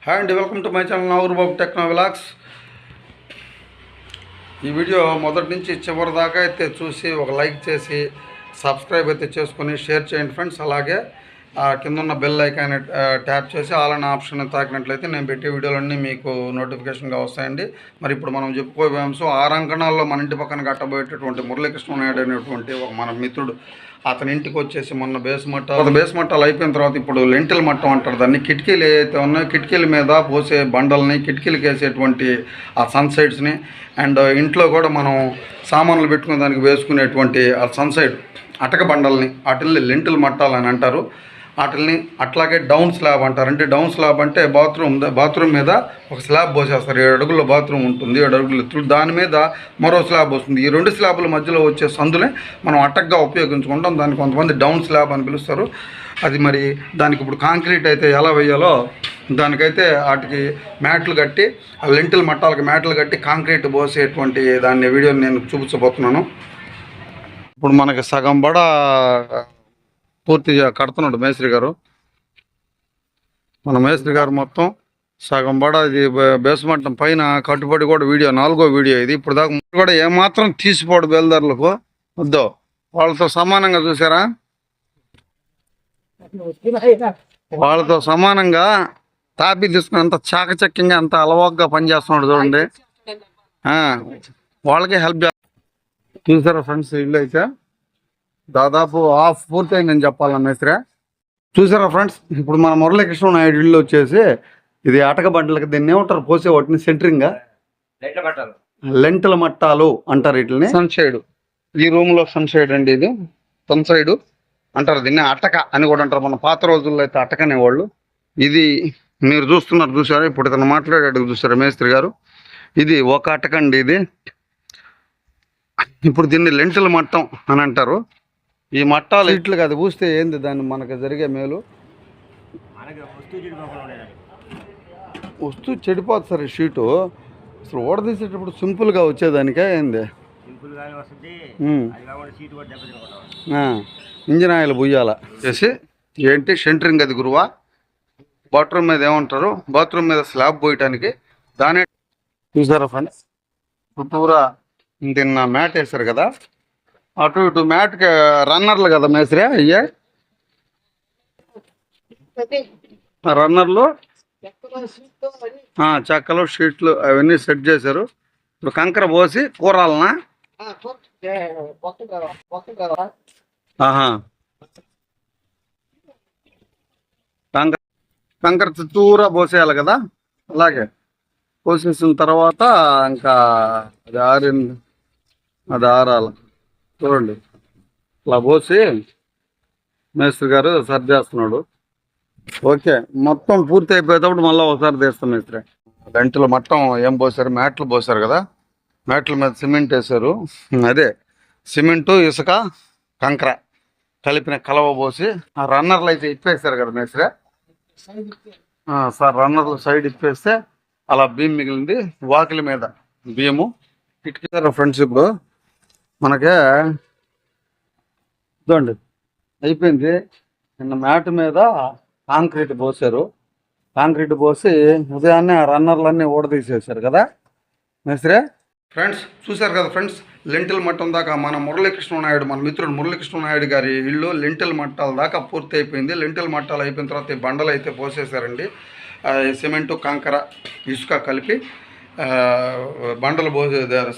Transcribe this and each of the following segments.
Hi అండి, welcome to my channel Nagoor Babu techno vlogs. ఈ video మొదటి నుంచి చివరి దాకా అయితే చూసి ఒక లైక్ చేసి సబ్స్క్రైబ్ అయితే చేసుకొని షేర్ చేయండి ఫ్రెండ్స్. అలాగే కింద ఉన్న బెల్ ఐకాన్ ట్యాప్ చేసి ఆల్ అనే ఆప్షన్ తాకినట్లయితే నేను పెట్టే వీడియోలన్నీ మీకు నోటిఫికేషన్గా వస్తాయండి. మరి ఇప్పుడు మనం చెప్పుకోబోయే అంశం 6 అంకణాల్లో మన ఇంటి పక్కన కట్టబోయేటటువంటి మురళీకృష్ణ నాయుడు అనేటువంటి ఒక మన మిత్రుడు. అతని ఇంటికి వచ్చేసి మొన్న బేస్ మట్టాలు అయిపోయిన తర్వాత ఇప్పుడు లెంటిల్ మట్టం అంటారు దాన్ని. కిటికీలు ఏవైతే ఉన్నాయో కిటికీల మీద పోసే బండల్ని, కిటికీలకి వేసేటువంటి ఆ సన్సైడ్స్ని, అండ్ ఇంట్లో కూడా మనం సామాన్లు పెట్టుకునే దానికి వేసుకునేటువంటి ఆ సన్సైడ్ అటక బండల్ని, వాటిల్ని లెంటిల్ మట్టాలు అని అంటారు. వాటిని అట్లాగే డౌన్ స్లాబ్ అంటారు. అంటే డౌన్ స్లాబ్ అంటే బాత్రూమ్ మీద ఒక స్లాబ్ పోసేస్తారు. 7 అడుగుల బాత్రూమ్ ఉంటుంది, 7 అడుగులు ఎత్తులు, దాని మీద మరో స్లాబ్ వస్తుంది. ఈ 2 స్లాబ్ల మధ్యలో వచ్చే సందులే మనం అటక్గా ఉపయోగించుకుంటాం. దాన్ని కొంతమంది డౌన్ స్లాబ్ అని పిలుస్తారు. అది మరి దానికి ఇప్పుడు కాంక్రీట్ అయితే ఎలా వేయాలో దానికైతే వాటికి మ్యాట్లు కట్టి, ఆ లెంటిల్ మట్టాలకి మ్యాట్లు కట్టి కాంక్రీట్ పోసేటువంటి దాన్ని వీడియోని నేను చూపించబోతున్నాను. ఇప్పుడు మనకి సగం బడ పూర్తిగా కడుతున్నాడు మేస్త్రి గారు. మన మేస్త్రి గారు మొత్తం సగం బడ ఇది బేస్మెంట్ పైన కట్టుబడి కూడా వీడియో 4వ వీడియో ఇది. ఇప్పుడు దాకా కూడా ఏమాత్రం తీసిపోడు బేల్దారులకు వద్దు, వాళ్ళతో సమానంగా చూసారా, వాళ్ళతో సమానంగా తాపి తీసుకుని అంత చాకచక్యంగా అంత అలవాగ్గా పనిచేస్తున్నాడు చూడండి. వాళ్ళకి హెల్ప్ చూసారా ఫ్రెండ్స్. ఇల్లు అయితే దాదాపు హాఫ్ పూర్తయిందని చెప్పాలన్న మేస్త్రి. చూసారా ఫ్రెండ్స్, ఇప్పుడు మన మురళీకృష్ణ నాయుడు ఇల్లు వచ్చేసి ఇది అటక బంటలకి దీన్ని ఏమంటారు, పోసే వాటిని సెంటరింగ్గా లెంటల మట్టాలు అంటారు. వీటిని సన్సైడ్, ఈ రూమ్లో సన్సైడ్ అండి, ఇది సన్సైడ్ అంటారు. దీన్ని అటక అని కూడా అంటారు. మన పాత రోజుల్లో అయితే అటక అనేవాళ్ళు. ఇది మీరు చూసారా, ఇప్పుడు ఇతను మాట్లాడేటట్టు చూసారా మేస్త్రి గారు. ఇది ఒక అటక అండి ఇది. ఇప్పుడు దీన్ని లెంటల మట్టం అని అంటారు. ఈ మట్టాలు ఇట్లుగా అది పూస్తే ఏంది దాన్ని మనకు జరిగే మేలు, వస్తువు చెడిపోతుంది సార్. ఈ షీటు అసలు ఓడదీసేటప్పుడు సింపుల్గా వచ్చేదానికే ఏంది, ఇంజిన్ ఆయిల్ బుయ్యాల చేసి ఏంటి సెంటరింగ్ అది గురువా. బాత్రూమ్ మీద ఏమంటారు, బాత్రూమ్ మీద స్లాబ్ పోయటానికి దానే. చూసారా ఫ్రెండ్స్, చుట్టూరా దీన్న మ్యాట్ వేస్తారు కదా, అటు ఇటు మ్యాట్కి రన్నర్లు కదా మేస్త్రి. అయ్యే రన్నర్లు, చెక్కలు, షీట్లు అవన్నీ సెట్ చేశారు. ఇప్పుడు కంకర పోసి కూరాలనా, కంకర చుట్టూరా పోసేయాలి కదా. అలాగే పోసేసిన తర్వాత ఇంకా అది ఆరాలి చూడండి. ఇట్లా పోసి మేస్త్రి గారు సర్దేస్తున్నాడు. ఓకే, మొత్తం పూర్తి అయిపోయేటప్పుడు మళ్ళీ ఒకసారి తీస్తాం మేస్త్రి. లెంటల మట్టం ఏం పోసారు, మ్యాట్లు పోసారు కదా, మ్యాట్ల మీద సిమెంట్ వేసారు. అదే సిమెంటు, ఇసుక, కంకర కలిపిన కలవ పోసి ఆ రన్నర్లు అయితే ఇప్పేస్తారు కదా మేస్త్రి. సార్ రన్నర్లు సైడ్ ఇప్పేస్తే అలా బియ్యం మిగిలింది. వాకిలి మీద బియ్యము కిటికీ ఫ్రెండ్స్. ఇప్పుడు మనకే చూడండి అయిపోయింది. నిన్న మ్యాట్ మీద కాంక్రీట్ పోసారు. కాంక్రీట్ పోసి ఉదయాన్నే ఆ రన్నర్లన్నీ ఊడదీసేసారు కదా మేస్త్రి. ఫ్రెండ్స్ చూసారు కదా ఫ్రెండ్స్, లెంటిల్ మట్టం దాకా మన మురళీకృష్ణ నాయుడు, మన మిత్రుడు మురళీకృష్ణ నాయుడు గారి ఇల్లు లెంటిల్ మట్టాల దాకా పూర్తి అయిపోయింది. లెంటిల్ మట్టాలు అయిపోయిన తర్వాత ఈ బండలు అయితే పోసేసారండి. సిమెంటు, కంకర, ఇసుక కలిపి బండలు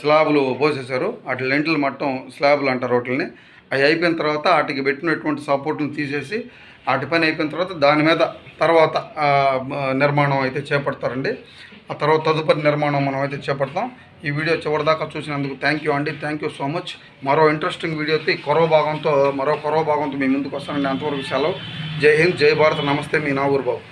స్లాబులు పోసేసారు. వాటి లెంటిల్ మట్టం స్లాబులు అంటారు వాటిని. అవి అయిపోయిన తర్వాత వాటికి పెట్టినటువంటి సపోర్ట్ని తీసేసి వాటి పని అయిపోయిన తర్వాత దాని మీద తర్వాత నిర్మాణం అయితే చేపడతారండి. ఆ తర్వాత తదుపరి నిర్మాణం మనం అయితే చేపడతాం. ఈ వీడియో చివరిదాకా చూసినందుకు థ్యాంక్ యూ అండి, థ్యాంక్ యూ సో మచ్. మరో ఇంట్రెస్టింగ్ వీడియోతో మరో కొరవ భాగంతో మీ ముందుకు వస్తానండి. అంతవరకు సెలవు. జై హింద్, జై భారత్, నమస్తే, మీ నాగూర్ బాబు.